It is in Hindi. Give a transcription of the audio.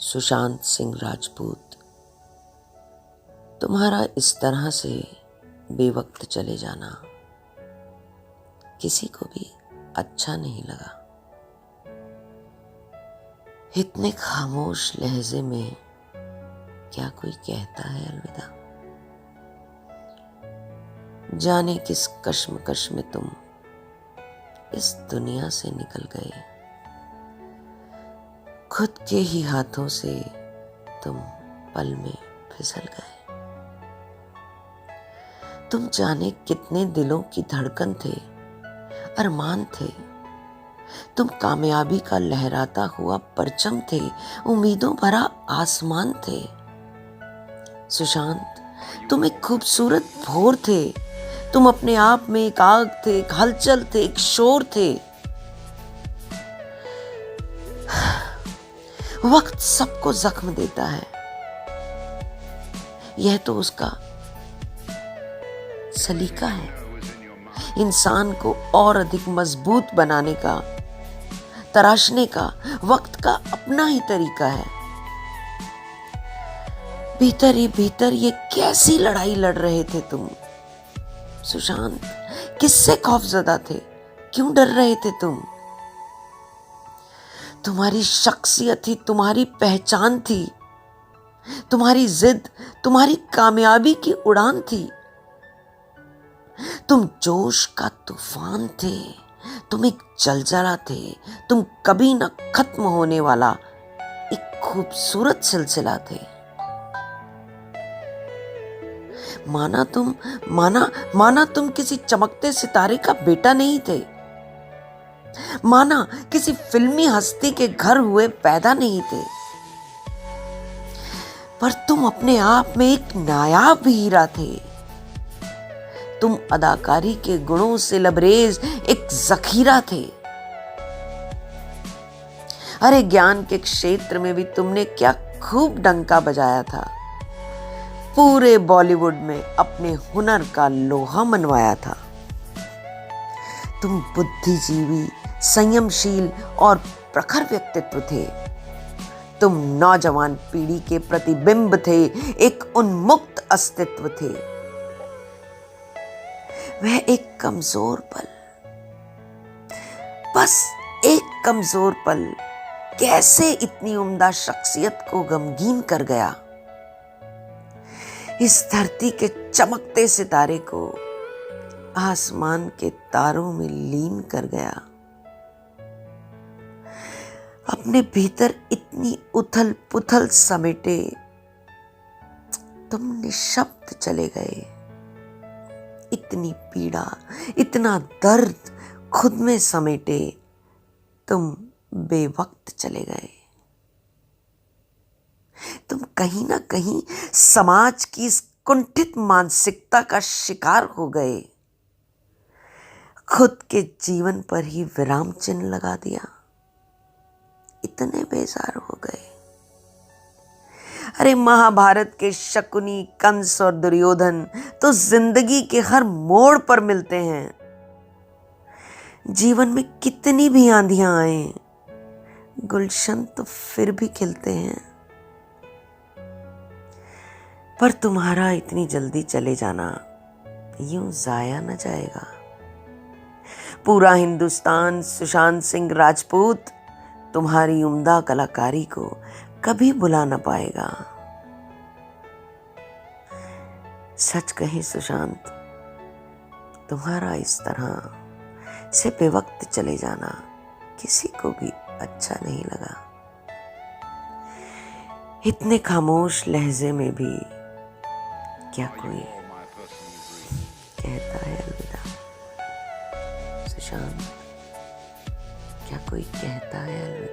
सुशांत सिंह राजपूत, तुम्हारा इस तरह से बेवक्त चले जाना किसी को भी अच्छा नहीं लगा। इतने खामोश लहजे में क्या कोई कहता है अलविदा? जाने किस कश्मकश में तुम इस दुनिया से निकल गए। खुद के ही हाथों से तुम पल में फिसल गए। तुम जाने कितने दिलों की धड़कन थे, अरमान थे। तुम कामयाबी का लहराता हुआ परचम थे, उम्मीदों भरा आसमान थे। सुशांत, तुम एक खूबसूरत भोर थे। तुम अपने आप में एक आग थे, एक हलचल थे, एक शोर थे। वक्त सबको जख्म देता है, यह तो उसका सलीका है। इंसान को और अधिक मजबूत बनाने का, तराशने का वक्त का अपना ही तरीका है। भीतर ही भीतर ये कैसी लड़ाई लड़ रहे थे तुम? सुशांत, किससे खौफजदा थे? क्यों डर रहे थे तुम? तुम्हारी शख्सियत ही तुम्हारी पहचान थी। तुम्हारी जिद तुम्हारी कामयाबी की उड़ान थी। तुम जोश का तूफान थे। तुम एक जलजला थे। तुम कभी न खत्म होने वाला एक खूबसूरत सिलसिला थे। माना तुम किसी चमकते सितारे का बेटा नहीं थे। माना किसी फिल्मी हस्ती के घर हुए पैदा नहीं थे। पर तुम अपने आप में एक नायाब हीरा थे। तुम अदाकारी के गुणों से लबरेज एक जखीरा थे। अरे ज्ञान के क्षेत्र में भी तुमने क्या खूब डंका बजाया था। पूरे बॉलीवुड में अपने हुनर का लोहा मनवाया था। तुम बुद्धिजीवी, संयमशील और प्रखर व्यक्तित्व थे। तुम नौजवान पीढ़ी के प्रतिबिंब थे, एक उन्मुक्त अस्तित्व थे। वह एक कमजोर पल, बस एक कमजोर पल कैसे इतनी उम्दा शख्सियत को गमगीन कर गया। इस धरती के चमकते सितारे को आसमान के तारों में लीन कर गया। अपने भीतर इतनी उथल पुथल समेटे तुम निशब्द चले गए। इतनी पीड़ा, इतना दर्द खुद में समेटे तुम बेवक्त चले गए। तुम कहीं ना कहीं समाज की इस कुंठित मानसिकता का शिकार हो गए। खुद के जीवन पर ही विराम चिन्ह लगा दिया। इतने बेजार हो गए। अरे महाभारत के शकुनी, कंस और दुर्योधन तो जिंदगी के हर मोड़ पर मिलते हैं। जीवन में कितनी भी आंधियां आए, गुलशन तो फिर भी खिलते हैं। पर तुम्हारा इतनी जल्दी चले जाना यूं जाया न जाएगा। पूरा हिंदुस्तान सुशांत सिंह राजपूत तुम्हारी उम्दा कलाकारी को कभी भुला न पाएगा। सच कहें सुशांत, तुम्हारा इस तरह से बेवक्त चले जाना किसी को भी अच्छा नहीं लगा। इतने खामोश लहजे में भी क्या कोई कहता है अलविदा? सुशांत, क्या कोई कहता है अलविदा?